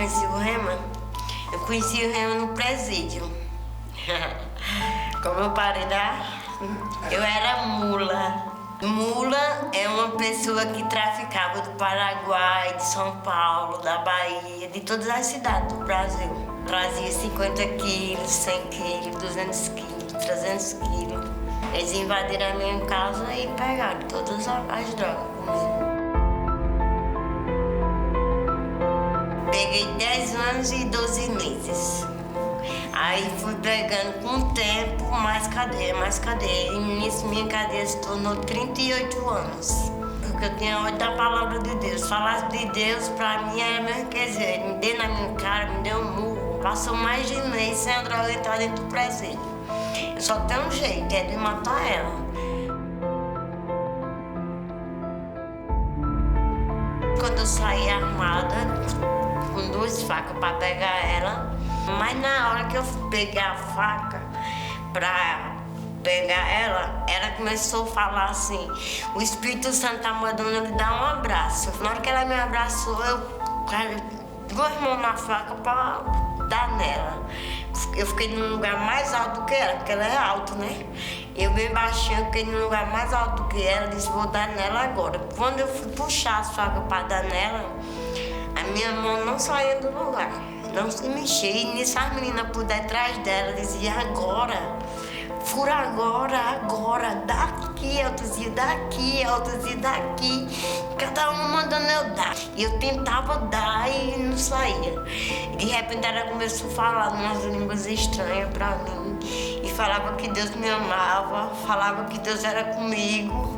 conheci o Rema? Eu conheci o Rema no presídio. Como eu parei eu era mula. Mula é uma pessoa que traficava do Paraguai, de São Paulo, da Bahia, de todas as cidades do Brasil. Trazia 50 quilos, 100 quilos, 200 quilos, 300 quilos. Eles invadiram a minha casa e pegaram todas as drogas comigo. Peguei 10 anos e 12 meses. Aí fui pegando com o tempo mais cadeia, mais cadeia. E nisso minha cadeia se tornou 38 anos. Porque eu tinha ódio da palavra de Deus. Falar de Deus pra mim era mesmo, quer dizer, me deu na minha cara, me deu um murro. Passou mais de mês sem a droga entrar dentro do presídio. Eu só tenho um jeito, é de matar ela. Quando eu saí armada, com 2 facas pra pegar ela, mas na hora que eu peguei a faca pra pegar ela começou a falar assim: o Espírito Santo tá mandando ele dar um abraço. Na hora que ela me abraçou, eu com 2 mãos na faca pra dar nela. Eu fiquei num lugar mais alto do que ela, porque ela é alta, né? Eu bem baixinho, eu fiquei num lugar mais alto do que ela, disse: vou dar nela agora. Quando eu fui puxar as facas pra dar nela, a minha mão não saía do lugar. Não se mexia, e nisso as meninas por detrás dela diziam: agora, fura agora, daqui, eu dizia daqui, eu dizia daqui, cada uma mandando eu dar. E eu tentava dar e não saía. De repente ela começou a falar umas línguas estranhas pra mim, e falava que Deus me amava, falava que Deus era comigo.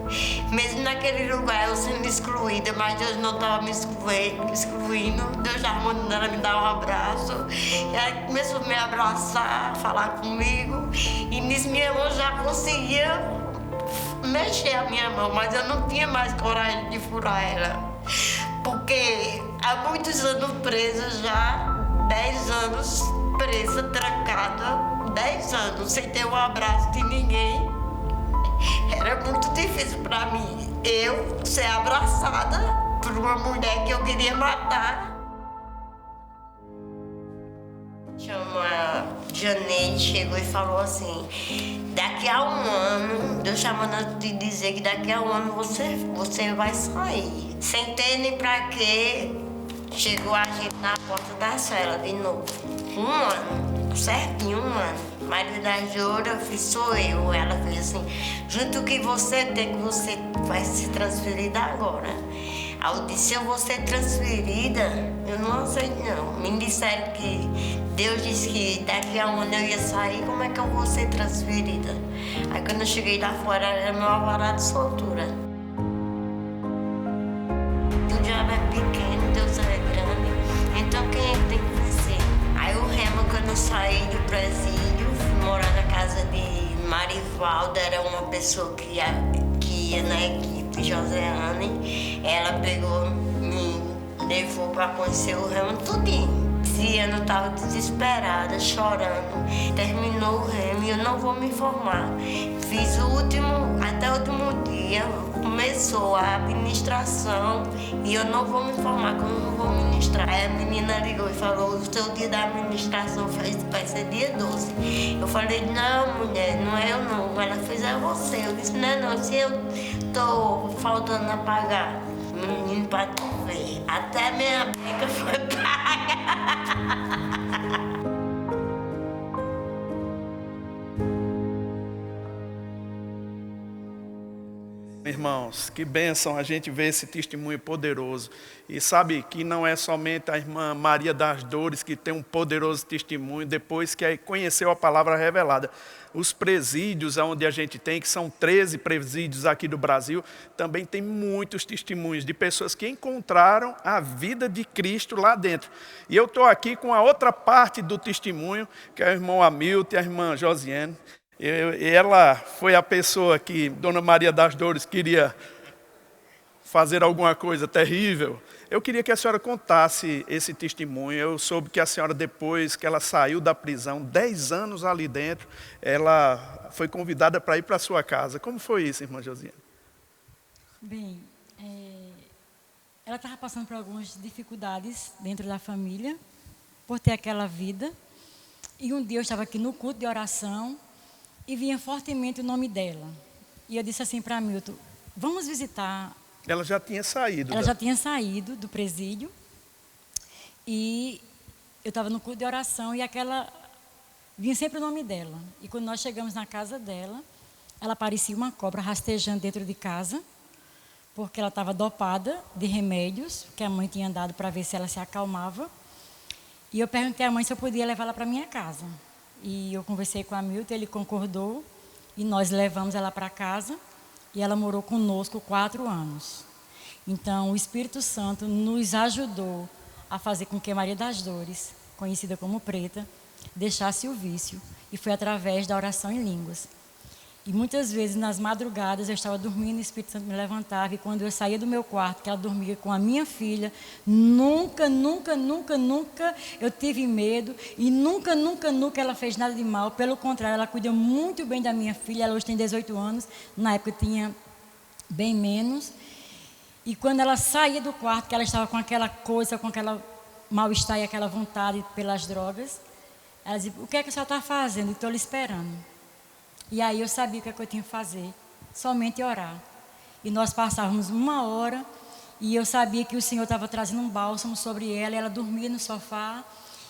Mesmo naquele lugar eu sendo excluída, mas Deus não estava me excluindo. Deus já mandando ela me dar um abraço. E ela começou a me abraçar, falar comigo. E nisso minha mão já conseguia mexer a minha mão, mas eu não tinha mais coragem de furar ela. Porque há muitos anos presa já, 10 anos presa, trancada, 10 anos sem ter um abraço de ninguém. Era muito difícil para mim, eu ser abraçada por uma mulher que eu queria matar. Chama Janete, chegou e falou assim: daqui a um ano, Deus está mandando te dizer que daqui a um ano você vai sair. Sem ter nem pra quê, chegou a gente na porta da cela de novo. 1 ano, certinho, 1 ano. Maria da Jura, sou eu. Ela fez assim: junto que você tem, que você vai ser transferida agora. Aí eu disse: se eu vou ser transferida, eu não aceito não. Me disseram que Deus disse que daqui a um ano eu ia sair, como é que eu vou ser transferida? Aí quando eu cheguei lá fora, era meu alvará de soltura. O diabo é pequeno, Deus é grande, então quem é que tem que ser? Aí o Rema, quando eu saí do presídio, fui morar na casa de Marivalda, era uma pessoa que ia na equipe, Joséane. Ela pegou, me levou para conhecer o Rema tudinho. Esse ano eu estava desesperada, chorando. Terminou o Rema e eu não vou me formar. Fiz até o último dia, começou a administração e eu não vou me formar, como eu não vou ministrar. Aí a menina ligou e falou: o seu dia da administração vai ser dia 12. Eu falei: não, mulher, não é eu não. Ela fez: é você. Eu disse: não, se eu tô faltando a pagar. Menino, pra tu ver, até minha beca foi paga. Irmãos, que bênção a gente ver esse testemunho poderoso. E sabe que não é somente a irmã Maria das Dores que tem um poderoso testemunho depois que conheceu a palavra revelada. Os presídios onde a gente tem, que são 13 presídios aqui do Brasil, também tem muitos testemunhos de pessoas que encontraram a vida de Cristo lá dentro. E eu estou aqui com a outra parte do testemunho, que é o irmão Hamilton e a irmã Josiane. Ela foi a pessoa que Dona Maria das Dores queria fazer alguma coisa terrível. Eu queria que a senhora contasse esse testemunho. Eu soube que a senhora, depois que ela saiu da prisão, 10 anos ali dentro, ela foi convidada para ir para a sua casa. Como foi isso, irmã Josiane? Bem, ela estava passando por algumas dificuldades dentro da família. por ter aquela vida. E um dia eu estava aqui no culto de oração e vinha fortemente o nome dela. E eu disse assim para Milton, vamos visitar. Ela já tinha saído. Ela já tinha saído do presídio. E eu estava no culto de oração e vinha sempre o nome dela. E quando nós chegamos na casa dela, ela parecia uma cobra rastejando dentro de casa, porque ela estava dopada de remédios que a mãe tinha dado para ver se ela se acalmava. E eu perguntei à mãe se eu podia levá-la para minha casa. E eu conversei com a Milton, ele concordou, e nós levamos ela para casa, e ela morou conosco 4 anos. Então, o Espírito Santo nos ajudou a fazer com que Maria das Dores, conhecida como Preta, deixasse o vício, e foi através da oração em línguas. E muitas vezes, nas madrugadas, eu estava dormindo, o Espírito Santo me levantava, e quando eu saía do meu quarto, que ela dormia com a minha filha, nunca eu tive medo, e nunca ela fez nada de mal. Pelo contrário, ela cuida muito bem da minha filha, ela hoje tem 18 anos, na época tinha bem menos. E quando ela saía do quarto, que ela estava com aquela coisa, com aquela mal-estar e aquela vontade pelas drogas, ela dizia, o que é que a senhora está fazendo? Estou lhe esperando. E aí eu sabia o que eu tinha que fazer, somente orar. E nós passávamos 1 hora e eu sabia que o Senhor estava trazendo um bálsamo sobre ela, e ela dormia no sofá.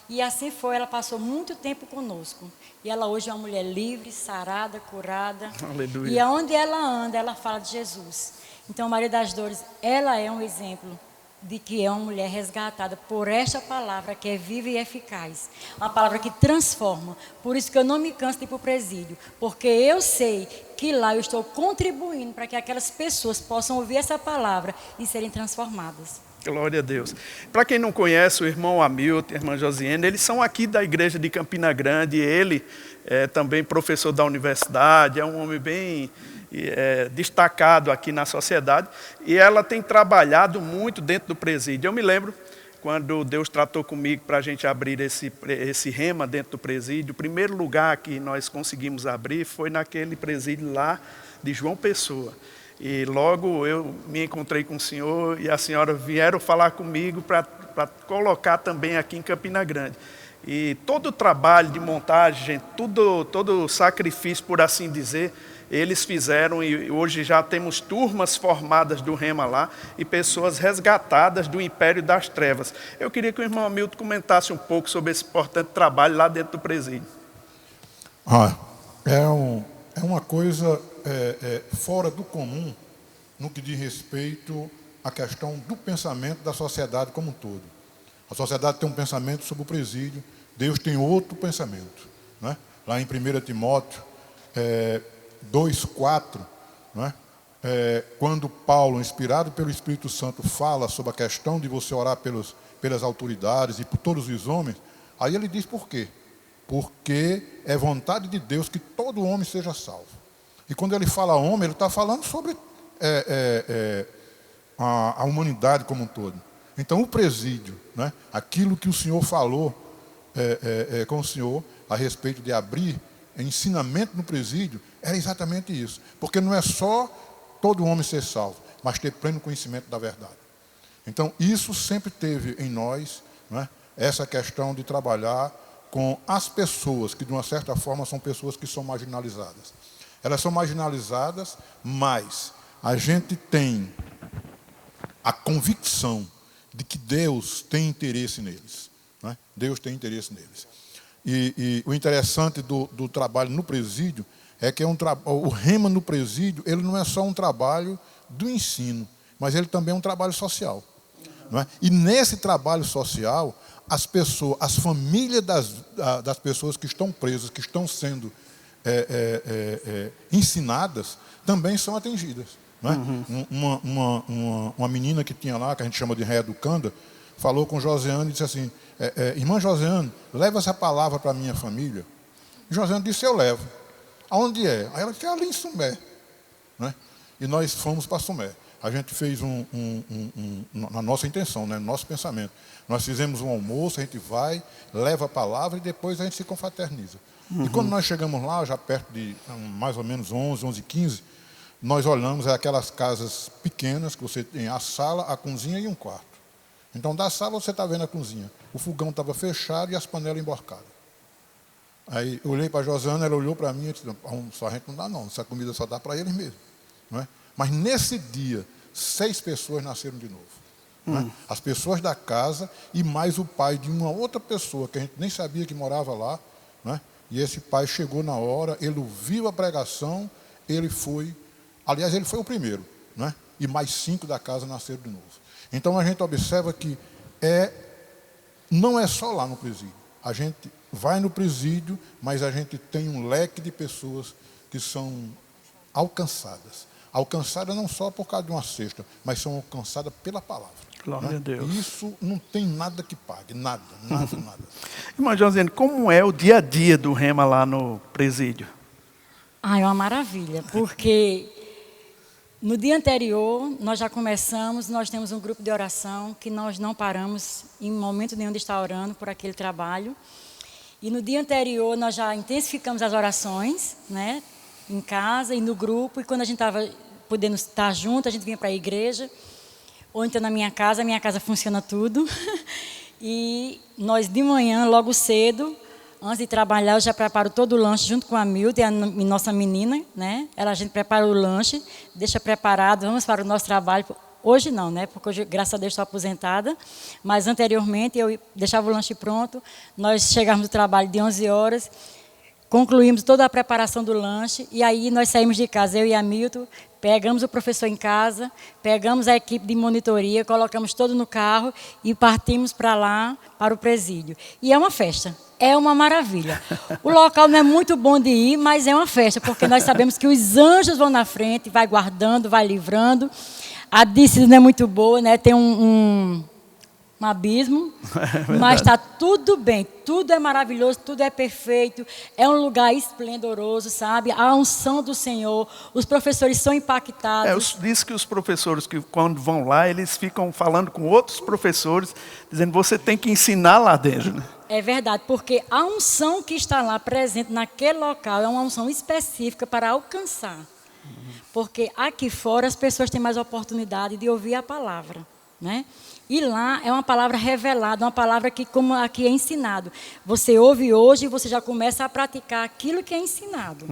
E assim foi, ela passou muito tempo conosco. E ela hoje é uma mulher livre, sarada, curada. Aleluia. E aonde ela anda, ela fala de Jesus. Então, Maria das Dores, ela é um exemplo de que é uma mulher resgatada por esta palavra que é viva e eficaz. Uma palavra que transforma. Por isso que eu não me canso de ir para o presídio. Porque eu sei que lá eu estou contribuindo para que aquelas pessoas possam ouvir essa palavra e serem transformadas. Glória a Deus. Para quem não conhece, o irmão Hamilton, a irmã Josiane, eles são aqui da igreja de Campina Grande. Ele é também professor da universidade, é um homem bem destacado aqui na sociedade. E ela tem trabalhado muito dentro do presídio. Eu me lembro quando Deus tratou comigo para a gente abrir esse rema dentro do presídio. O primeiro lugar que nós conseguimos abrir foi naquele presídio lá de João Pessoa. E logo eu me encontrei com o senhor e a senhora vieram falar comigo para colocar também aqui em Campina Grande. E todo o trabalho de montagem, gente, todo o sacrifício, por assim dizer, eles fizeram, e hoje já temos turmas formadas do Rema lá e pessoas resgatadas do império das trevas. Eu queria que o irmão Hamilton comentasse um pouco sobre esse importante trabalho lá dentro do presídio. É uma coisa fora do comum no que diz respeito à questão do pensamento da sociedade como um todo. A sociedade tem um pensamento sobre o presídio, Deus tem outro pensamento, né? Lá em 1 Timóteo 2,4, né? Quando Paulo, inspirado pelo Espírito Santo, fala sobre a questão de você orar pelas autoridades e por todos os homens, aí ele diz por quê? Porque é vontade de Deus que todo homem seja salvo. E quando ele fala homem, ele está falando sobre a humanidade como um todo. Então o presídio, né? Aquilo que o Senhor falou com o Senhor a respeito de abrir ensinamento no presídio, era exatamente isso. Porque não é só todo homem ser salvo, mas ter pleno conhecimento da verdade. Então isso sempre teve em nós, né? Essa questão de trabalhar com as pessoas que de uma certa forma são pessoas que são marginalizadas. Elas são marginalizadas, mas a gente tem a convicção de que Deus tem interesse neles, né? Deus tem interesse neles. E o interessante do trabalho no presídio é que o Rema no presídio, ele não é só um trabalho do ensino, mas ele também é um trabalho social, não é? E nesse trabalho social, as pessoas, as famílias das pessoas que estão presas, que estão sendo ensinadas, também são atingidas. Não é? Uma menina que tinha lá, que a gente chama de reeducanda, falou com Josiane e disse assim, irmã Josiane, leva essa palavra para a minha família. E Josiane disse, eu levo. Aonde é? Aí ela disse, ali em Sumé. Né? E nós fomos para Sumé. A gente fez na nossa intenção, né? No nosso pensamento. Nós fizemos um almoço, a gente vai, leva a palavra e depois a gente se confraterniza. E quando nós chegamos lá, já perto de mais ou menos 11h15, nós olhamos aquelas casas pequenas, que você tem a sala, a cozinha e um quarto. Então, da sala você está vendo a cozinha. o fogão estava fechado e as panelas emborcadas. Aí eu olhei para a Josana, ela olhou para mim e disse, só a gente não dá não, essa comida só dá para eles mesmo. Não é? Mas nesse dia, 6 pessoas nasceram de novo. Não é? As pessoas da casa e mais o pai de uma outra pessoa, que a gente nem sabia que morava lá. Não é? E esse pai chegou na hora, ele ouviu a pregação, ele foi o primeiro. Não é? E mais 5 da casa nasceram de novo. Então a gente observa que não é só lá no presídio. A gente vai no presídio, mas a gente tem um leque de pessoas que são alcançadas. Alcançadas não só por causa de uma cesta, mas são alcançadas pela palavra. Glória a Deus. E isso não tem nada que pague, nada. Irmã Josiane, como é o dia a dia do Rema lá no presídio? É uma maravilha, porque no dia anterior nós já começamos, nós temos um grupo de oração que nós não paramos em momento nenhum de estar orando por aquele trabalho. E no dia anterior nós já intensificamos as orações, né, em casa e no grupo. E quando a gente estava podendo estar junto, a gente vinha para a igreja, ou então na minha casa funciona tudo. E nós de manhã, logo cedo, antes de trabalhar, eu já preparo todo o lanche junto com a Milton, a nossa menina, né? A gente prepara o lanche, deixa preparado, vamos para o nosso trabalho. Hoje não, né? Porque hoje, graças a Deus, estou aposentada. Mas anteriormente, eu deixava o lanche pronto. Nós chegávamos do trabalho de 11 horas, concluímos toda a preparação do lanche. E aí nós saímos de casa, eu e a Milton, pegamos o professor em casa, pegamos a equipe de monitoria, colocamos todo no carro e partimos para lá, para o presídio. E é uma festa. É uma maravilha. O local não é muito bom de ir, mas é uma festa, porque nós sabemos que os anjos vão na frente, vai guardando, vai livrando. A disciplina não é muito boa, né? Tem um abismo, mas está tudo bem, tudo é maravilhoso, tudo é perfeito, é um lugar esplendoroso, sabe? A unção do Senhor, os professores são impactados. Diz que os professores, que quando vão lá, eles ficam falando com outros professores, dizendo, você tem que ensinar lá dentro, né? É verdade, porque a unção que está lá presente naquele local é uma unção específica para alcançar. Porque aqui fora as pessoas têm mais oportunidade de ouvir a palavra, né? E lá é uma palavra revelada, uma palavra que, como aqui é ensinado, você ouve hoje e você já começa a praticar aquilo que é ensinado.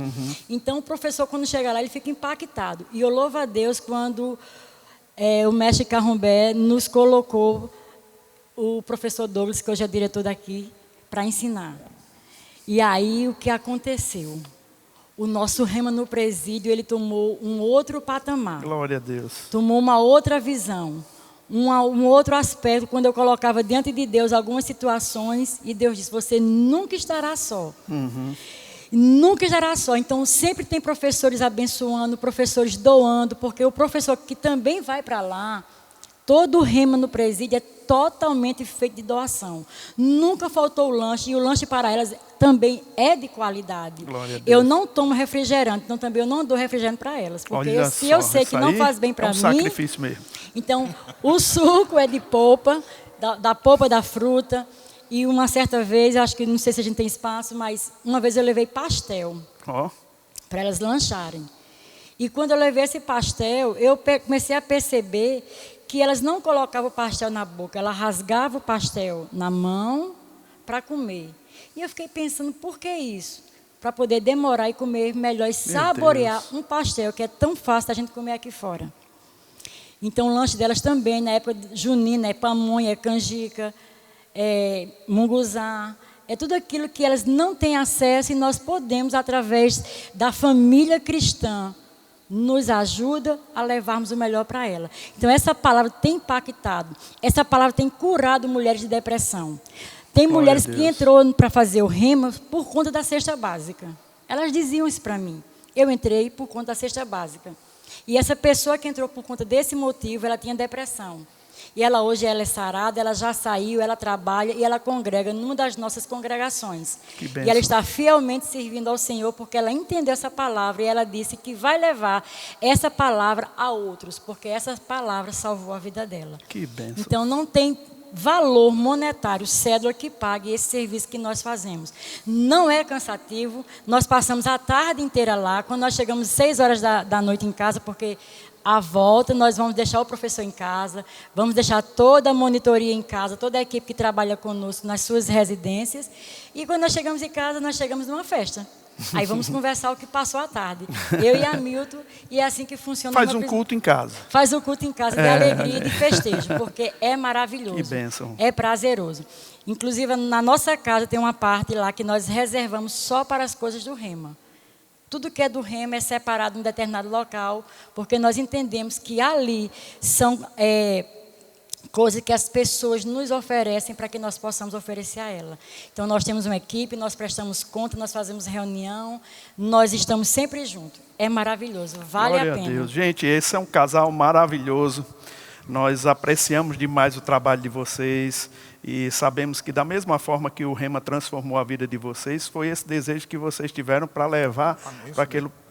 Então o professor, quando chega lá, ele fica impactado. E eu louvo a Deus quando o mestre Carrombé nos colocou o professor Douglas, que hoje é diretor daqui, para ensinar. E aí o que aconteceu? O nosso Rema no presídio, ele tomou um outro patamar. Glória a Deus. Tomou uma outra visão, um outro aspecto, quando eu colocava diante de Deus algumas situações, e Deus disse, você nunca estará só. Nunca estará só. Então, sempre tem professores abençoando, professores doando, porque o professor que também vai para lá, todo o Rema no presídio é totalmente feito de doação. Nunca faltou o lanche, e o lanche para elas também é de qualidade. Eu não tomo refrigerante, então também eu não dou refrigerante para elas. Porque se eu sei que não faz bem para mim... sacrifício mesmo. Então, o suco é de polpa, da polpa da fruta. E uma certa vez, acho que não sei se a gente tem espaço, mas uma vez eu levei pastel para elas lancharem. E quando eu levei esse pastel, eu comecei a perceber que elas não colocavam o pastel na boca, ela rasgava o pastel na mão para comer. E eu fiquei pensando, por que isso? Para poder demorar e comer melhor e saborear um pastel que é tão fácil da gente comer aqui fora. Então, o lanche delas também, na época junina, é pamonha, é canjica, é munguzá, é tudo aquilo que elas não têm acesso e nós podemos, através da família cristã, nos ajuda a levarmos o melhor para ela. Então, essa palavra tem impactado, essa palavra tem curado mulheres de depressão. Tem mulheres que entrou para fazer o Rema por conta da cesta básica. Elas diziam isso para mim. Eu entrei por conta da cesta básica. E essa pessoa que entrou por conta desse motivo, ela tinha depressão. E ela hoje ela é sarada, ela já saiu, ela trabalha e ela congrega numa das nossas congregações. E ela está fielmente servindo ao Senhor porque ela entendeu essa palavra e ela disse que vai levar essa palavra a outros, porque essa palavra salvou a vida dela. Que bênção. Então não tem valor monetário, cédula, que pague esse serviço que nós fazemos. Não é cansativo, nós passamos a tarde inteira lá, quando nós chegamos 6 horas da noite em casa, porque à volta nós vamos deixar o professor em casa, vamos deixar toda a monitoria em casa, toda a equipe que trabalha conosco nas suas residências, e quando nós chegamos em casa, nós chegamos numa festa. Aí vamos conversar o que passou à tarde. Eu e Hamilton, e é assim que funciona. Faz um culto em casa. Faz um culto em casa de alegria e de festejo, porque é maravilhoso. Que bênção. É prazeroso. Inclusive, na nossa casa tem uma parte lá que nós reservamos só para as coisas do Rema. Tudo que é do Rema é separado em um determinado local, porque nós entendemos que ali são coisas que as pessoas nos oferecem para que nós possamos oferecer a ela. Então, nós temos uma equipe, nós prestamos conta, nós fazemos reunião, nós estamos sempre juntos. É maravilhoso, vale Glória a pena. A Deus. Gente, esse é um casal maravilhoso. Nós apreciamos demais o trabalho de vocês e sabemos que da mesma forma que o Rema transformou a vida de vocês, foi esse desejo que vocês tiveram para levar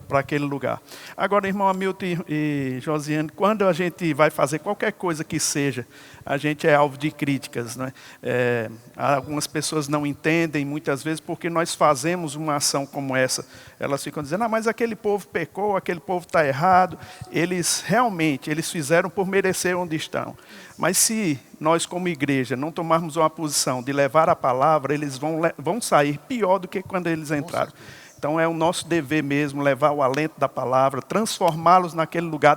para aquele lugar. Agora, irmão Hamilton e Josiane, quando a gente vai fazer qualquer coisa que seja, a gente é alvo de críticas, né? Algumas pessoas não entendem muitas vezes porque nós fazemos uma ação como essa. Elas ficam dizendo, mas aquele povo pecou, aquele povo está errado. Eles fizeram por merecer onde estão. Mas se nós como igreja não tomarmos uma posição de levar a palavra, eles vão sair pior do que quando eles entraram. Então é o nosso dever mesmo levar o alento da palavra, transformá-los naquele lugar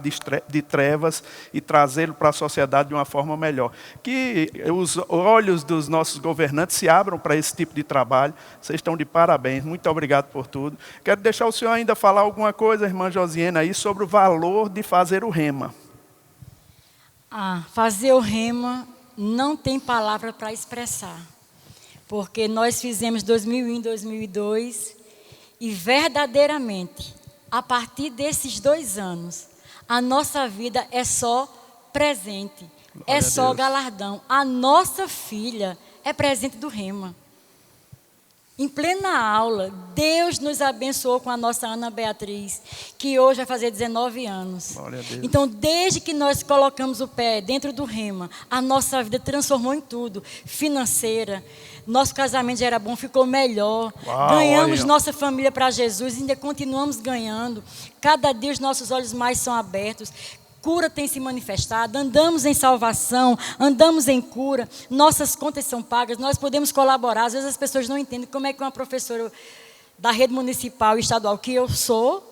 de trevas e trazê-lo para a sociedade de uma forma melhor. Que os olhos dos nossos governantes se abram para esse tipo de trabalho. Vocês estão de parabéns. Muito obrigado por tudo. Quero deixar o senhor ainda falar alguma coisa, irmã Josiane, aí sobre o valor de fazer o Rema. Fazer o Rema não tem palavra para expressar. Porque nós fizemos 2001, 2002... E verdadeiramente, a partir desses 2 anos, a nossa vida é só presente, é só galardão. A nossa filha é presente do Rema. Em plena aula, Deus nos abençoou com a nossa Ana Beatriz, que hoje vai fazer 19 anos. Glória a Deus. Então, desde que nós colocamos o pé dentro do Rema, a nossa vida transformou em tudo. Financeira, nosso casamento já era bom, ficou melhor. Ganhamos nossa família para Jesus, ainda continuamos ganhando. Cada dia os nossos olhos mais são abertos. Cura tem se manifestado, andamos em salvação, andamos em cura, nossas contas são pagas, nós podemos colaborar. Às vezes as pessoas não entendem como é que uma professora da rede municipal e estadual que eu sou,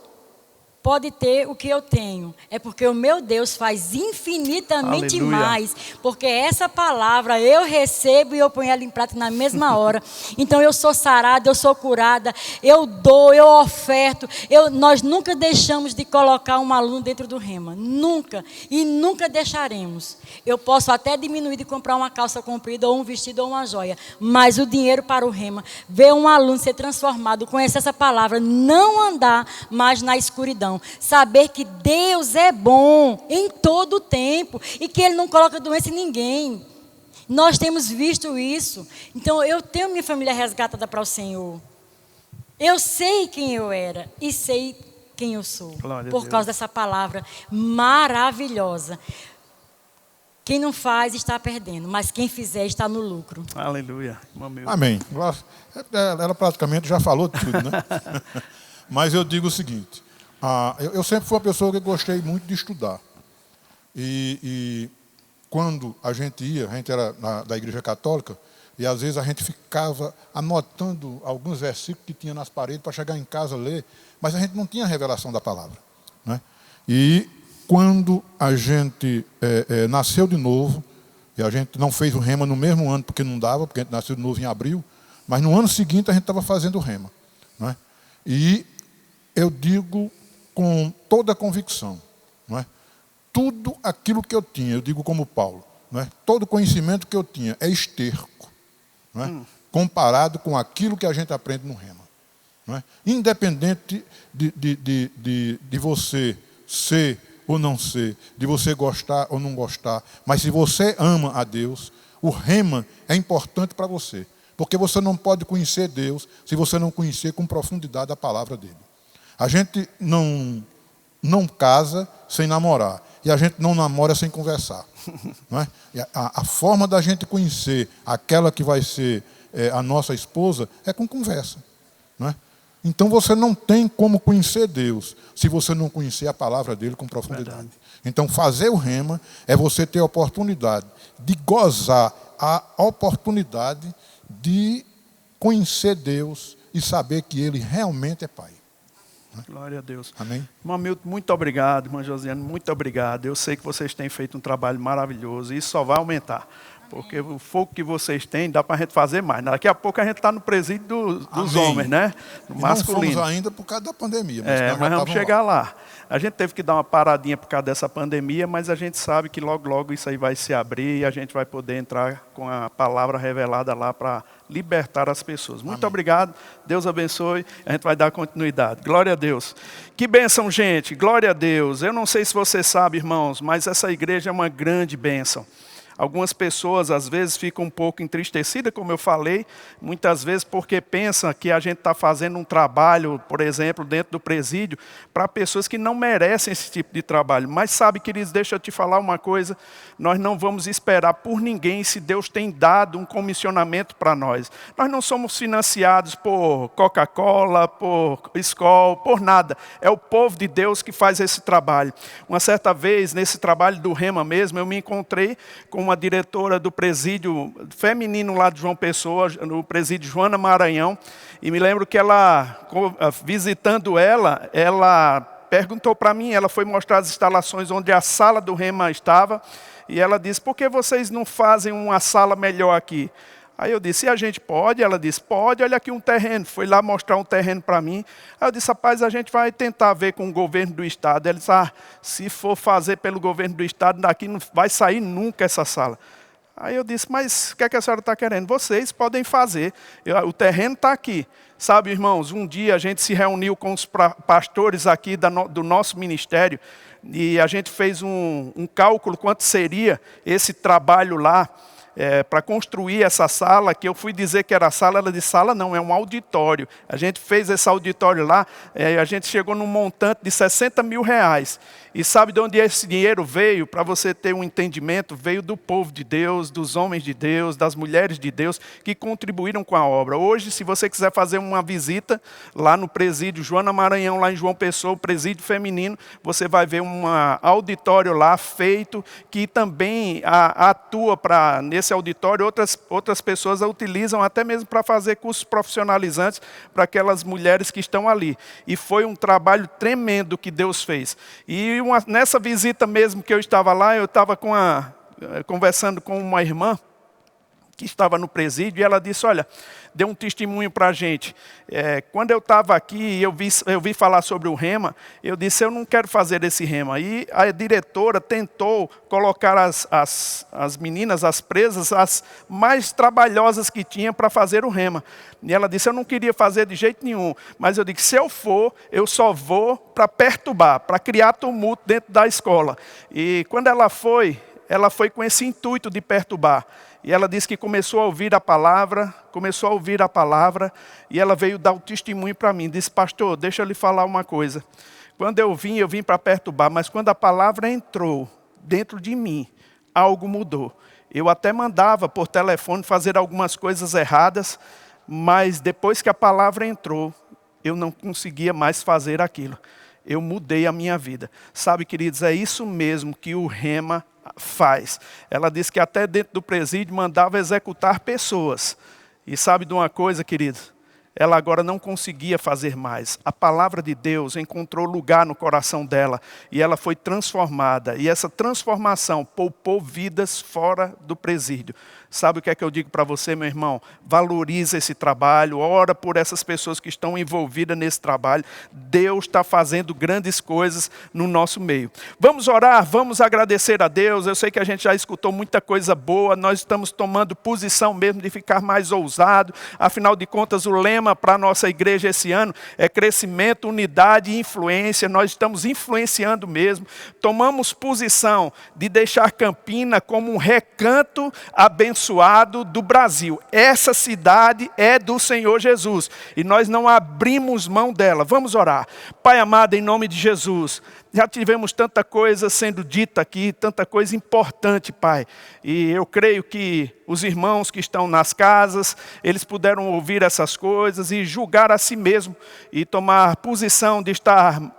pode ter o que eu tenho. É porque o meu Deus faz infinitamente Aleluia. Mais. Porque essa palavra eu recebo e eu ponho ela em prática na mesma hora. Então eu sou sarada, eu sou curada, eu dou, eu oferto. Nós nunca deixamos de colocar um aluno dentro do Rema. Nunca. E nunca deixaremos. Eu posso até diminuir de comprar uma calça comprida ou um vestido ou uma joia. Mas o dinheiro para o Rema, ver um aluno ser transformado, conhecer essa palavra, não andar mais na escuridão. Saber que Deus é bom em todo o tempo e que Ele não coloca doença em ninguém. Nós temos visto isso. Então, eu tenho minha família resgatada para o Senhor. Eu sei quem eu era e sei quem eu sou. Por causa dessa palavra maravilhosa. Quem não faz está perdendo, mas quem fizer está no lucro. Aleluia. Amém. Ela praticamente já falou de tudo, né? Mas eu digo o seguinte. Eu sempre fui uma pessoa que gostei muito de estudar. E quando a gente era da Igreja Católica, e às vezes a gente ficava anotando alguns versículos que tinha nas paredes para chegar em casa ler, mas a gente não tinha a revelação da palavra, né? E quando a gente nasceu de novo, e a gente não fez o Rema no mesmo ano porque não dava, porque a gente nasceu de novo em abril, mas no ano seguinte a gente estava fazendo o Rema, né? E eu digo com toda a convicção, não é? Tudo aquilo que eu tinha, eu digo como Paulo, não é? Todo conhecimento que eu tinha é esterco, não é? Comparado com aquilo que a gente aprende no Rema, não é? Independente de você ser ou não ser, de você gostar ou não gostar, mas se você ama a Deus, o Rema é importante para você, porque você não pode conhecer Deus se você não conhecer com profundidade a palavra dele. A gente não casa sem namorar. e a gente não namora sem conversar. Não é? E a forma da gente conhecer aquela que vai ser a nossa esposa é com conversa. Não é? Então você não tem como conhecer Deus se você não conhecer a palavra dele com profundidade. Verdade. Então fazer o rema é você ter a oportunidade de gozar a oportunidade de conhecer Deus e saber que ele realmente é Pai. Glória a Deus. Amém? Irmão Milton, muito obrigado. Irmã Josiane, muito obrigado. Eu sei que vocês têm feito um trabalho maravilhoso e isso só vai aumentar. Porque o fogo que vocês têm, dá para a gente fazer mais. Daqui a pouco a gente está no presídio dos homens, né? No masculino. Não fomos ainda por causa da pandemia. Mas vamos chegar lá. A gente teve que dar uma paradinha por causa dessa pandemia, mas a gente sabe que logo, logo isso aí vai se abrir e a gente vai poder entrar com a palavra revelada lá para libertar as pessoas. Muito obrigado. Deus abençoe. A gente vai dar continuidade. Glória a Deus. Que bênção, gente. Glória a Deus. Eu não sei se você sabe, irmãos, mas essa igreja é uma grande bênção. Algumas pessoas, às vezes, ficam um pouco entristecidas, como eu falei, muitas vezes porque pensam que a gente está fazendo um trabalho, por exemplo, dentro do presídio, para pessoas que não merecem esse tipo de trabalho. Mas sabe, queridos, deixa eu te falar uma coisa, nós não vamos esperar por ninguém se Deus tem dado um comissionamento para nós. Nós não somos financiados por Coca-Cola, por Skol, por nada. É o povo de Deus que faz esse trabalho. Uma certa vez, nesse trabalho do Rema mesmo, eu me encontrei com uma diretora do presídio feminino lá de João Pessoa, no presídio Joana Maranhão, e me lembro que ela, visitando ela perguntou para mim, ela foi mostrar as instalações onde a sala do Rema estava, e ela disse, por que vocês não fazem uma sala melhor aqui? Aí eu disse, e a gente pode? Ela disse, pode, olha aqui um terreno. Foi lá mostrar um terreno para mim. Aí eu disse, rapaz, a gente vai tentar ver com o governo do estado. Ela disse, se for fazer pelo governo do estado, daqui não vai sair nunca essa sala. Aí eu disse, mas o que é que a senhora está querendo? Vocês podem fazer, o terreno está aqui. Sabe, irmãos, um dia a gente se reuniu com os pastores aqui do nosso ministério e a gente fez um cálculo quanto seria esse trabalho lá. Para construir essa sala, que eu fui dizer que era sala, ela disse, sala não, é um auditório. A gente fez esse auditório lá, a gente chegou num montante de R$60 mil. E sabe de onde esse dinheiro veio? Para você ter um entendimento, veio do povo de Deus, dos homens de Deus, das mulheres de Deus, que contribuíram com a obra. Hoje, se você quiser fazer uma visita lá no presídio Joana Maranhão, lá em João Pessoa, o presídio feminino, você vai ver um auditório lá feito, que também atua nesse auditório, outras pessoas a utilizam até mesmo para fazer cursos profissionalizantes para aquelas mulheres que estão ali. E foi um trabalho tremendo que Deus fez. E nessa visita mesmo que eu estava lá, eu estava conversando com uma irmã que estava no presídio, e ela disse, olha, deu um testemunho para a gente. Quando eu estava aqui e eu vi falar sobre o Rema, eu disse, eu não quero fazer esse Rema. E a diretora tentou colocar as meninas, as presas, as mais trabalhosas que tinha para fazer o Rema. E ela disse, eu não queria fazer de jeito nenhum, mas eu disse, se eu for, eu só vou para perturbar, para criar tumulto dentro da escola. E quando ela foi com esse intuito de perturbar. E ela disse que começou a ouvir a palavra, e ela veio dar o testemunho para mim. Disse, pastor, deixa eu lhe falar uma coisa. Quando eu vim para perturbar, mas quando a palavra entrou dentro de mim, algo mudou. Eu até mandava por telefone fazer algumas coisas erradas, mas depois que a palavra entrou, eu não conseguia mais fazer aquilo. Eu mudei a minha vida. Sabe, queridos, é isso mesmo que o Rema faz. Ela disse que até dentro do presídio mandava executar pessoas. E sabe de uma coisa, queridos? Ela agora não conseguia fazer mais. A palavra de Deus encontrou lugar no coração dela e ela foi transformada. E essa transformação poupou vidas fora do presídio. Sabe o que é que eu digo para você, meu irmão? Valoriza esse trabalho, ora por essas pessoas que estão envolvidas nesse trabalho. Deus está fazendo grandes coisas no nosso meio. Vamos orar, vamos agradecer a Deus. Eu sei que a gente já escutou muita coisa boa, nós estamos tomando posição mesmo de ficar mais ousado. Afinal de contas, o lema para a nossa igreja esse ano é crescimento, unidade e influência. Nós estamos influenciando mesmo. Tomamos posição de deixar Campina como um recanto abençoado do Brasil. Essa cidade é do Senhor Jesus e nós não abrimos mão dela. Vamos orar. Pai amado, em nome de Jesus, Já tivemos tanta coisa sendo dita aqui, tanta coisa importante, Pai. E eu creio que os irmãos que estão nas casas, eles puderam ouvir essas coisas e julgar a si mesmo e tomar posição de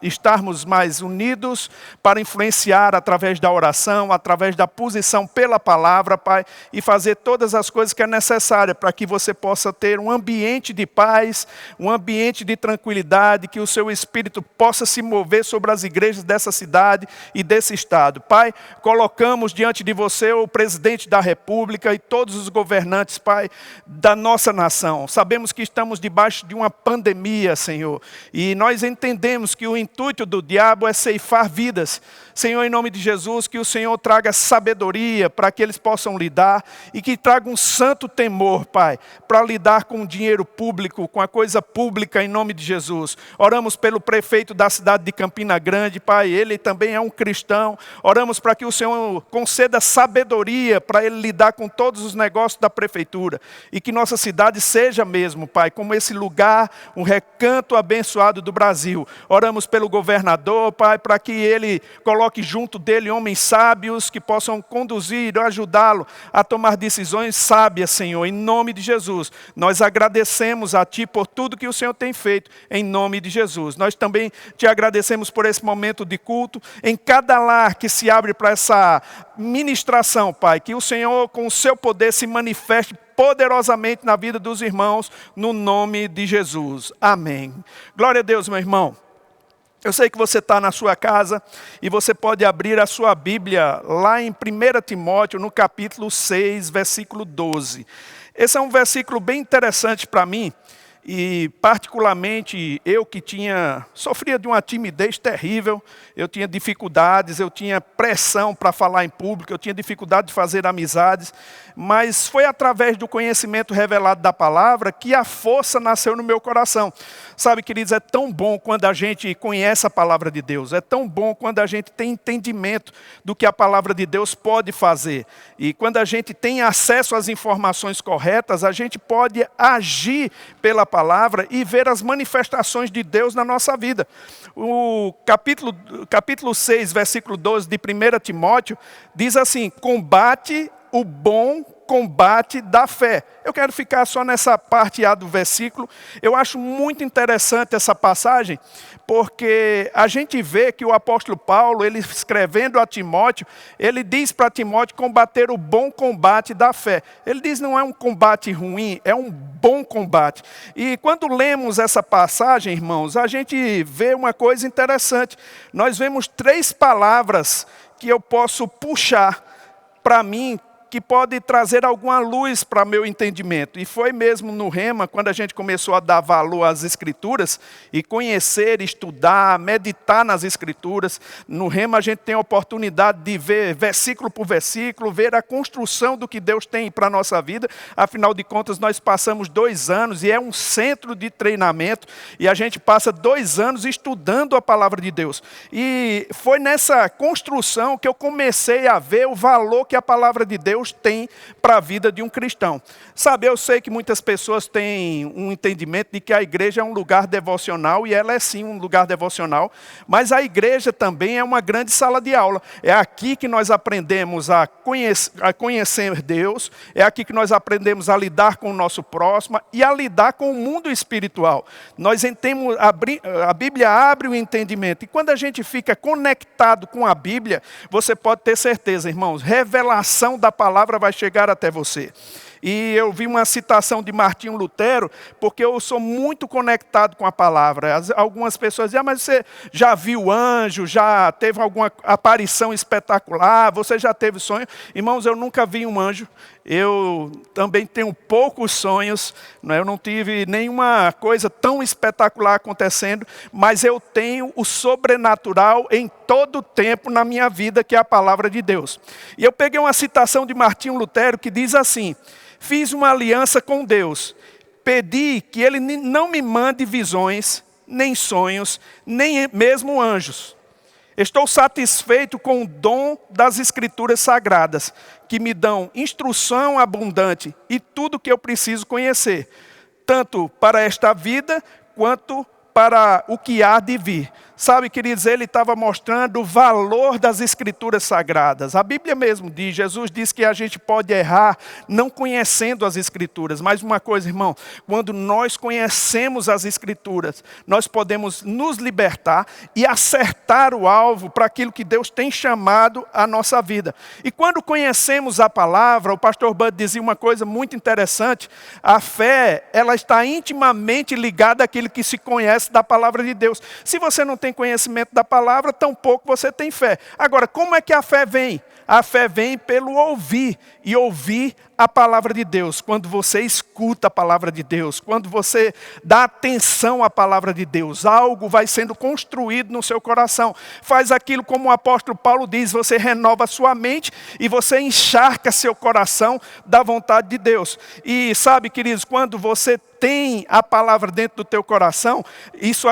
estarmos mais unidos para influenciar através da oração, através da posição pela palavra, Pai, e fazer todas as coisas que é necessária para que você possa ter um ambiente de paz, um ambiente de tranquilidade, que o seu Espírito possa se mover sobre as igrejas dessa cidade e desse estado. Pai, colocamos diante de você o presidente da República e todos os governantes, Pai, da nossa nação. Sabemos que estamos debaixo de uma pandemia, Senhor, e nós entendemos que o intuito do diabo é ceifar vidas. Senhor, em nome de Jesus, que o Senhor traga sabedoria para que eles possam lidar e que traga um santo temor, Pai, para lidar com o dinheiro público, com a coisa pública, em nome de Jesus. Oramos pelo prefeito da cidade de Campina Grande, Pai, ele também é um cristão. Oramos para que o Senhor conceda sabedoria para ele lidar com todos os negócios da prefeitura e que nossa cidade seja mesmo, Pai, como esse lugar, um recanto abençoado do Brasil. Oramos pelo governador, Pai, para que ele coloque junto dele homens sábios que possam conduzir, ajudá-lo a tomar decisões sábias, Senhor, em nome de Jesus. Nós agradecemos a Ti por tudo que o Senhor tem feito, em nome de Jesus. Nós também Te agradecemos por esse momento de culto, em cada lar que se abre para essa ministração, Pai, que o Senhor, com o Seu poder, se manifeste poderosamente na vida dos irmãos, no nome de Jesus. Amém. Glória a Deus, meu irmão. Eu sei que você está na sua casa e você pode abrir a sua Bíblia lá em 1 Timóteo, no capítulo 6, versículo 12. Esse é um versículo bem interessante para mim. E particularmente eu que sofria de uma timidez terrível, eu tinha dificuldades, eu tinha pressão para falar em público, eu tinha dificuldade de fazer amizades, mas foi através do conhecimento revelado da palavra que a força nasceu no meu coração. Sabe, queridos, é tão bom quando a gente conhece a palavra de Deus, é tão bom quando a gente tem entendimento do que a palavra de Deus pode fazer. E quando a gente tem acesso às informações corretas, a gente pode agir pela palavra e ver as manifestações de Deus na nossa vida. O capítulo 6, versículo 12 de 1 Timóteo, diz assim: combate o bom combate da fé. Eu quero ficar só nessa parte A do versículo. Eu acho muito interessante essa passagem, porque a gente vê que o apóstolo Paulo, ele escrevendo a Timóteo, ele diz para Timóteo combater o bom combate da fé. Ele diz não é um combate ruim, é um bom combate. E quando lemos essa passagem, irmãos, a gente vê uma coisa interessante. Nós vemos 3 palavras que eu posso puxar para mim, que pode trazer alguma luz para meu entendimento. E foi mesmo no Rema, quando a gente começou a dar valor às Escrituras, e conhecer, estudar, meditar nas Escrituras. No Rema a gente tem a oportunidade de ver versículo por versículo, ver a construção do que Deus tem para a nossa vida. Afinal de contas, nós passamos 2 anos, e é um centro de treinamento, e a gente passa 2 anos estudando a palavra de Deus. E foi nessa construção que eu comecei a ver o valor que a palavra de Deus tem para a vida de um cristão. Sabe, eu sei que muitas pessoas têm um entendimento de que a igreja é um lugar devocional, e ela é sim um lugar devocional, mas a igreja também é uma grande sala de aula. É aqui que nós aprendemos a conhecer Deus, é aqui que nós aprendemos a lidar com o nosso próximo e a lidar com o mundo espiritual. Nós entendemos, a Bíblia abre o entendimento, e quando a gente fica conectado com a Bíblia, você pode ter certeza, irmãos, revelação da palavra vai chegar até você. E eu vi uma citação de Martinho Lutero, porque eu sou muito conectado com a palavra. Algumas pessoas dizem, mas você já viu anjo, já teve alguma aparição espetacular, você já teve sonho? Irmãos, eu nunca vi um anjo. Eu também tenho poucos sonhos, né? Eu não tive nenhuma coisa tão espetacular acontecendo, mas eu tenho o sobrenatural em todo o tempo na minha vida, que é a palavra de Deus. E eu peguei uma citação de Martinho Lutero que diz assim: fiz uma aliança com Deus, pedi que Ele não me mande visões, nem sonhos, nem mesmo anjos. Estou satisfeito com o dom das Escrituras Sagradas, que me dão instrução abundante e tudo que eu preciso conhecer, tanto para esta vida quanto para o que há de vir. Sabe, queridos, ele estava mostrando o valor das Escrituras Sagradas. A Bíblia mesmo diz, Jesus diz que a gente pode errar não conhecendo as Escrituras. Mas uma coisa, irmão, quando nós conhecemos as Escrituras, nós podemos nos libertar e acertar o alvo para aquilo que Deus tem chamado a nossa vida. E quando conhecemos a palavra, o pastor Bud dizia uma coisa muito interessante, a fé, ela está intimamente ligada àquilo que se conhece da palavra de Deus. Se você não tem conhecimento da palavra, tampouco você tem fé. Agora, como é que a fé vem? A fé vem pelo ouvir, e ouvir a palavra de Deus. Quando você escuta a palavra de Deus, quando você dá atenção à palavra de Deus, algo vai sendo construído no seu coração. Faz aquilo como o apóstolo Paulo diz, você renova a sua mente e você encharca seu coração da vontade de Deus. E sabe, queridos, quando você tem a palavra dentro do teu coração,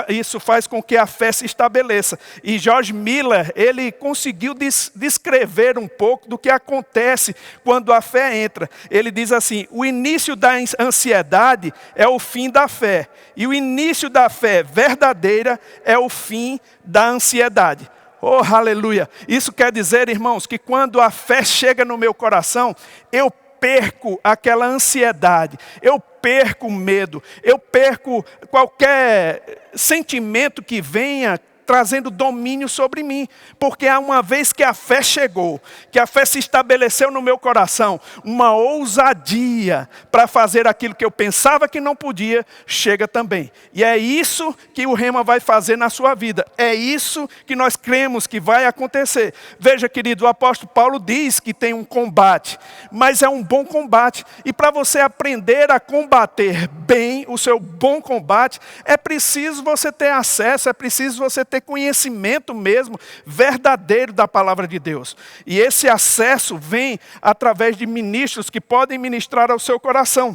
isso faz com que a fé se estabeleça. E George Miller, ele conseguiu descrever um pouco do que acontece quando a fé entra. Ele diz assim, o início da ansiedade é o fim da fé. E o início da fé verdadeira é o fim da ansiedade. Oh, aleluia! Isso quer dizer, irmãos, que quando a fé chega no meu coração, eu perco aquela ansiedade, eu perco o medo, eu perco qualquer sentimento que venha trazendo domínio sobre mim, porque há uma vez que a fé chegou, que a fé se estabeleceu no meu coração, uma ousadia para fazer aquilo que eu pensava que não podia, chega também. E é isso que o Rema vai fazer na sua vida, é isso que nós cremos que vai acontecer. Veja, querido, o apóstolo Paulo diz que tem um combate, mas é um bom combate, e para você aprender a combater bem o seu bom combate, é preciso você ter acesso, é preciso você ter conhecimento mesmo verdadeiro da palavra de Deus. E esse acesso vem através de ministros que podem ministrar ao seu coração,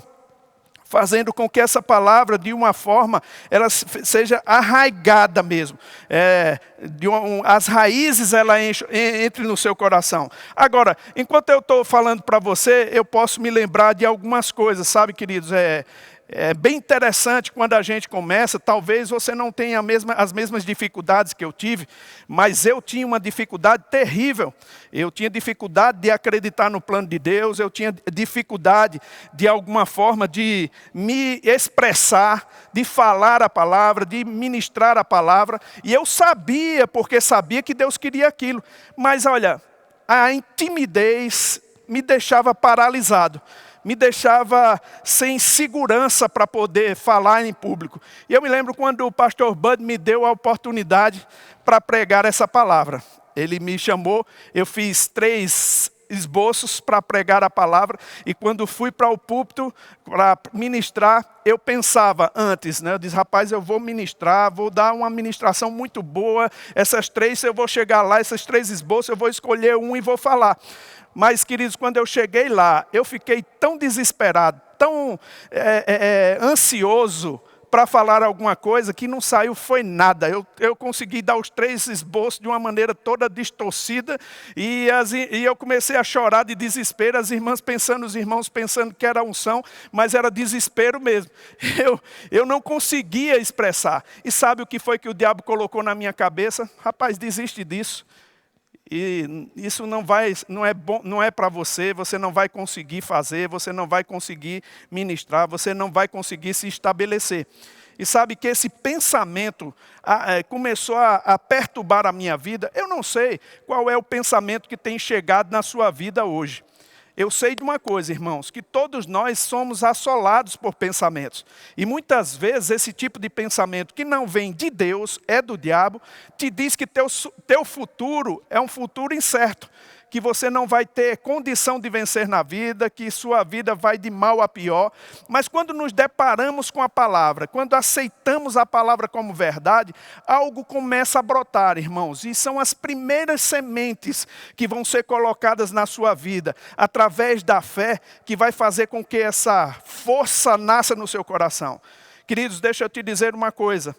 fazendo com que essa palavra, de uma forma, ela seja arraigada mesmo. As raízes, ela entre no seu coração. Agora, enquanto eu estou falando para você, eu posso me lembrar de algumas coisas, sabe, queridos? É bem interessante quando a gente começa, talvez você não tenha as mesmas dificuldades que eu tive, mas eu tinha uma dificuldade terrível. Eu tinha dificuldade de acreditar no plano de Deus, eu tinha dificuldade de alguma forma de me expressar, de falar a palavra, de ministrar a palavra, e eu sabia, porque sabia que Deus queria aquilo, mas olha, a timidez me deixava paralisado, me deixava sem segurança para poder falar em público. E eu me lembro quando o pastor Bud me deu a oportunidade para pregar essa palavra. Ele me chamou, eu fiz 3 esboços para pregar a palavra, e quando fui para o púlpito para ministrar, eu pensava antes, né? Eu disse, rapaz, eu vou ministrar, vou dar uma ministração muito boa, essas 3, eu vou chegar lá, esses 3 esboços, eu vou escolher um e vou falar. Mas, queridos, quando eu cheguei lá, eu fiquei tão desesperado, tão ansioso para falar alguma coisa, que não saiu foi nada. Eu consegui dar os 3 esboços de uma maneira toda distorcida, e eu comecei a chorar de desespero, os irmãos pensando que era unção, mas era desespero mesmo. Eu não conseguia expressar. E sabe o que foi que o diabo colocou na minha cabeça? Rapaz, desiste disso. E isso não é bom, não é para você, você não vai conseguir fazer, você não vai conseguir ministrar, você não vai conseguir se estabelecer. E sabe que esse pensamento começou a perturbar a minha vida. Eu não sei qual é o pensamento que tem chegado na sua vida hoje. Eu sei de uma coisa, irmãos, que todos nós somos assolados por pensamentos. E muitas vezes esse tipo de pensamento que não vem de Deus, é do diabo, te diz que teu futuro é um futuro incerto, que você não vai ter condição de vencer na vida, que sua vida vai de mal a pior. Mas quando nos deparamos com a palavra, quando aceitamos a palavra como verdade, algo começa a brotar, irmãos. E são as primeiras sementes que vão ser colocadas na sua vida, através da fé, que vai fazer com que essa força nasça no seu coração. Queridos, deixa eu te dizer uma coisa.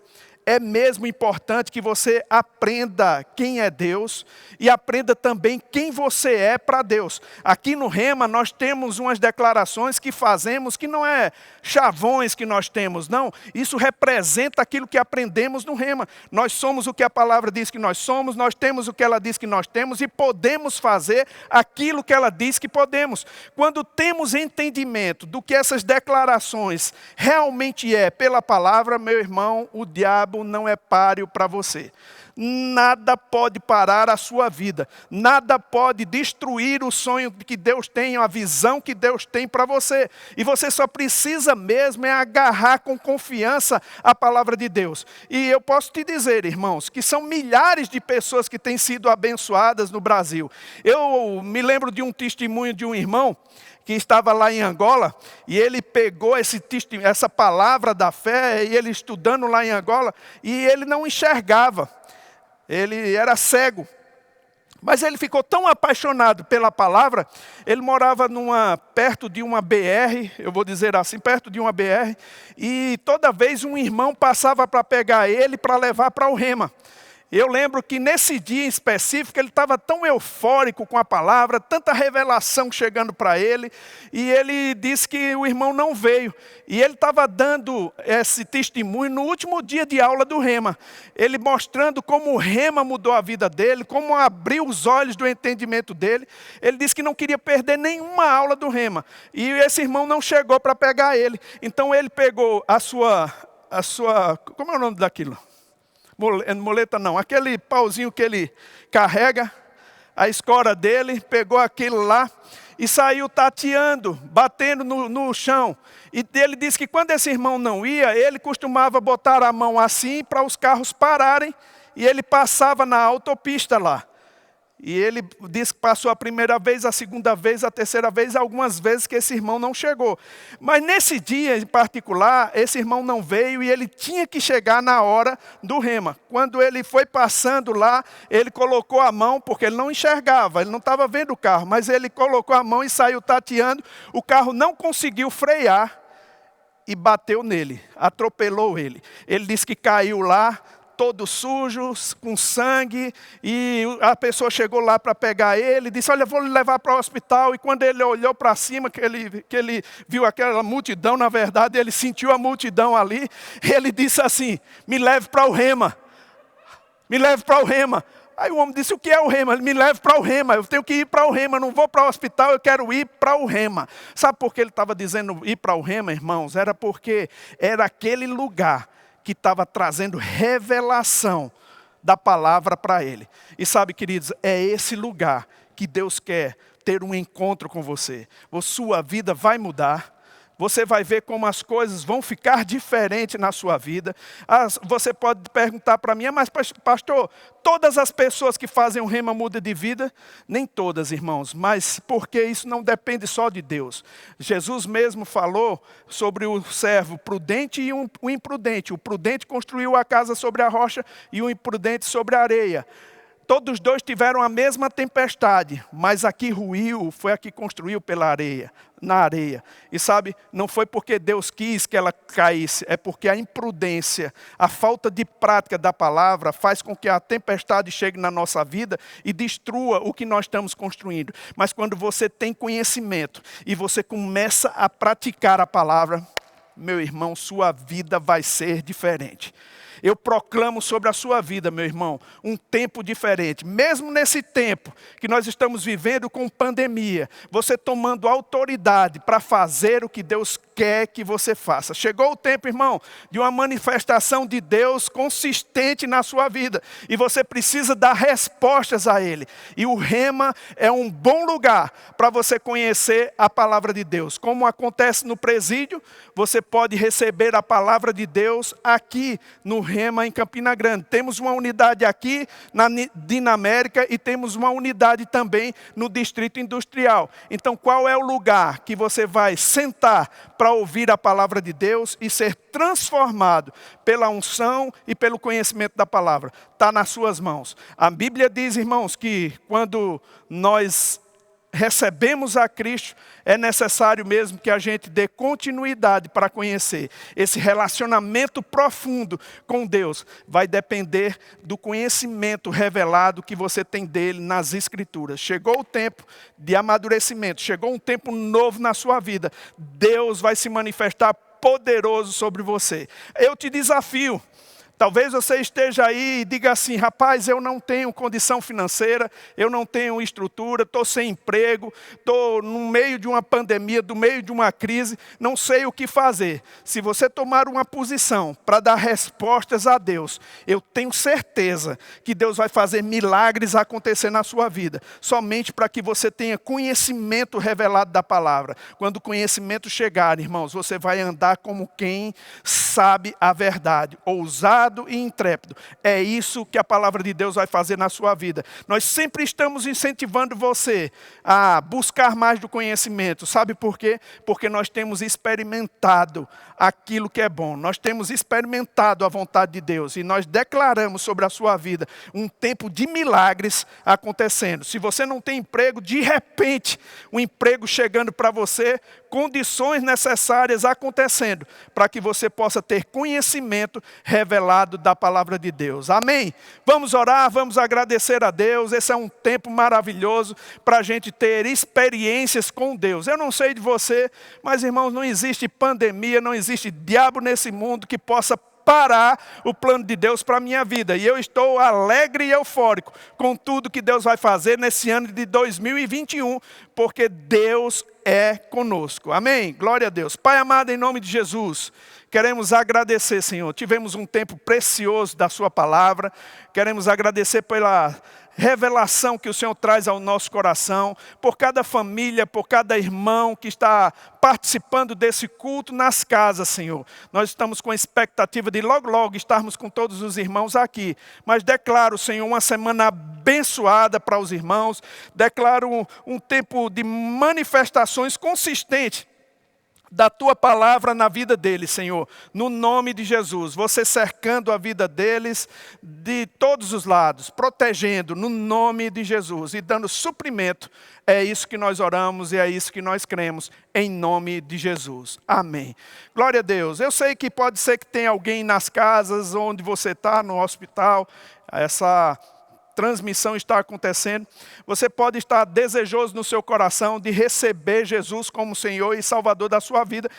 é mesmo importante que você aprenda quem é Deus e aprenda também quem você é para Deus. Aqui no Rema nós temos umas declarações que fazemos que não é chavões que nós temos, não. Isso representa aquilo que aprendemos no Rema. Nós somos o que a palavra diz que nós somos, nós temos o que ela diz que nós temos e podemos fazer aquilo que ela diz que podemos. Quando temos entendimento do que essas declarações realmente é pela palavra, meu irmão, o diabo não é páreo para você. Nada pode parar a sua vida. Nada pode destruir o sonho que Deus tem, a visão que Deus tem para você. E você só precisa mesmo é agarrar com confiança a palavra de Deus. E eu posso te dizer, irmãos, que são milhares de pessoas que têm sido abençoadas no Brasil. Eu me lembro de um testemunho de um irmão que estava lá em Angola, e ele pegou essa palavra da fé, e ele estudando lá em Angola, e ele não enxergava. Ele era cego, mas ele ficou tão apaixonado pela palavra, ele morava perto de uma BR, eu vou dizer assim, perto de uma BR, e toda vez um irmão passava para pegar ele, para levar para o Rema. Eu lembro que nesse dia em específico, ele estava tão eufórico com a palavra, tanta revelação chegando para ele, e ele disse que o irmão não veio. E ele estava dando esse testemunho no último dia de aula do Rema. Ele mostrando como o Rema mudou a vida dele, como abriu os olhos do entendimento dele. Ele disse que não queria perder nenhuma aula do Rema. E esse irmão não chegou para pegar ele. Então ele pegou a sua, como é o nome daquilo? Muleta não, aquele pauzinho que ele carrega, a escora dele, pegou aquilo lá e saiu tateando, batendo no chão. E ele disse que quando esse irmão não ia, ele costumava botar a mão assim para os carros pararem e ele passava na autopista lá. E ele disse que passou a primeira vez, a segunda vez, a terceira vez, algumas vezes que esse irmão não chegou. Mas nesse dia em particular, esse irmão não veio e ele tinha que chegar na hora do Rema. Quando ele foi passando lá, ele colocou a mão, porque ele não enxergava, ele não estava vendo o carro, mas ele colocou a mão e saiu tateando. O carro não conseguiu frear e bateu nele, atropelou ele. Ele disse que caiu lá, todo sujo, com sangue, e a pessoa chegou lá para pegar ele, disse, olha, vou lhe levar para o hospital, e quando ele olhou para cima, que ele viu aquela multidão, na verdade, ele sentiu a multidão ali, ele disse assim, me leve para o Rema, me leve para o Rema. Aí o homem disse, o que é o Rema? Ele me leve para o Rema, eu tenho que ir para o Rema, não vou para o hospital, eu quero ir para o Rema. Sabe por que ele estava dizendo ir para o Rema, irmãos? Era porque era aquele lugar que estava trazendo revelação da palavra para ele. E sabe, queridos, é esse lugar que Deus quer ter um encontro com você. Sua vida vai mudar. Você vai ver como as coisas vão ficar diferentes na sua vida. Você pode perguntar para mim, mas pastor, todas as pessoas que fazem um Rema mudam de vida? Nem todas, irmãos, mas porque isso não depende só de Deus. Jesus mesmo falou sobre o servo prudente e o imprudente. O prudente construiu a casa sobre a rocha e o imprudente sobre a areia. Todos dois tiveram a mesma tempestade, mas a que ruiu foi a que construiu na areia. E sabe, não foi porque Deus quis que ela caísse, é porque a imprudência, a falta de prática da palavra faz com que a tempestade chegue na nossa vida e destrua o que nós estamos construindo. Mas quando você tem conhecimento e você começa a praticar a palavra, meu irmão, sua vida vai ser diferente. Eu proclamo sobre a sua vida, meu irmão, um tempo diferente. Mesmo nesse tempo que nós estamos vivendo com pandemia, você tomando autoridade para fazer o que Deus quer que você faça. Chegou o tempo, irmão, de uma manifestação de Deus consistente na sua vida. E você precisa dar respostas a Ele. E o Rema é um bom lugar para você conhecer a palavra de Deus. Como acontece no presídio, você pode receber a palavra de Deus aqui no Rema em Campina Grande. Temos uma unidade aqui na Dinamérica e temos uma unidade também no Distrito Industrial. Então, qual é o lugar que você vai sentar para ouvir a palavra de Deus e ser transformado pela unção e pelo conhecimento da palavra? Está nas suas mãos. A Bíblia diz, irmãos, que quando nós recebemos a Cristo, é necessário mesmo que a gente dê continuidade para conhecer. Esse relacionamento profundo com Deus vai depender do conhecimento revelado que você tem dele nas Escrituras. Chegou o tempo de amadurecimento, chegou um tempo novo na sua vida. Deus vai se manifestar poderoso sobre você. Eu te desafio. Talvez você esteja aí e diga assim: rapaz, eu não tenho condição financeira, eu não tenho estrutura, estou sem emprego, estou no meio de uma pandemia, no meio de uma crise, não sei o que fazer. Se você tomar uma posição para dar respostas a Deus, eu tenho certeza que Deus vai fazer milagres acontecer na sua vida, somente para que você tenha conhecimento revelado da palavra. Quando o conhecimento chegar, irmãos, você vai andar como quem sabe a verdade, ousado e intrépido. É isso que a palavra de Deus vai fazer na sua vida. Nós sempre estamos incentivando você a buscar mais do conhecimento. Sabe por quê? Porque nós temos experimentado aquilo que é bom. Nós temos experimentado a vontade de Deus. E nós declaramos sobre a sua vida um tempo de milagres acontecendo. Se você não tem emprego, de repente, um emprego chegando para você, condições necessárias acontecendo, para que você possa ter conhecimento revelado da palavra de Deus. Amém? Vamos orar, vamos agradecer a Deus. Esse é um tempo maravilhoso para a gente ter experiências com Deus. Eu não sei de você, mas irmãos, não existe pandemia, não existe diabo nesse mundo que possa parar o plano de Deus para a minha vida. E eu estou alegre e eufórico com tudo que Deus vai fazer nesse ano de 2021, porque Deus é conosco. Amém? Glória a Deus. Pai amado, em nome de Jesus, queremos agradecer, Senhor. Tivemos um tempo precioso da sua palavra. Queremos agradecer pela revelação que o Senhor traz ao nosso coração, por cada família, por cada irmão que está participando desse culto nas casas, Senhor. Nós estamos com a expectativa de logo, logo estarmos com todos os irmãos aqui. Mas declaro, Senhor, uma semana abençoada para os irmãos. Declaro um tempo de manifestações consistentes da tua palavra na vida deles, Senhor, no nome de Jesus, você cercando a vida deles de todos os lados, protegendo no nome de Jesus e dando suprimento. É isso que nós oramos e é isso que nós cremos, em nome de Jesus. Amém. Glória a Deus. Eu sei que pode ser que tenha alguém nas casas onde você está, no hospital, essa transmissão está acontecendo, você pode estar desejoso no seu coração de receber Jesus como Senhor e Salvador da sua vida.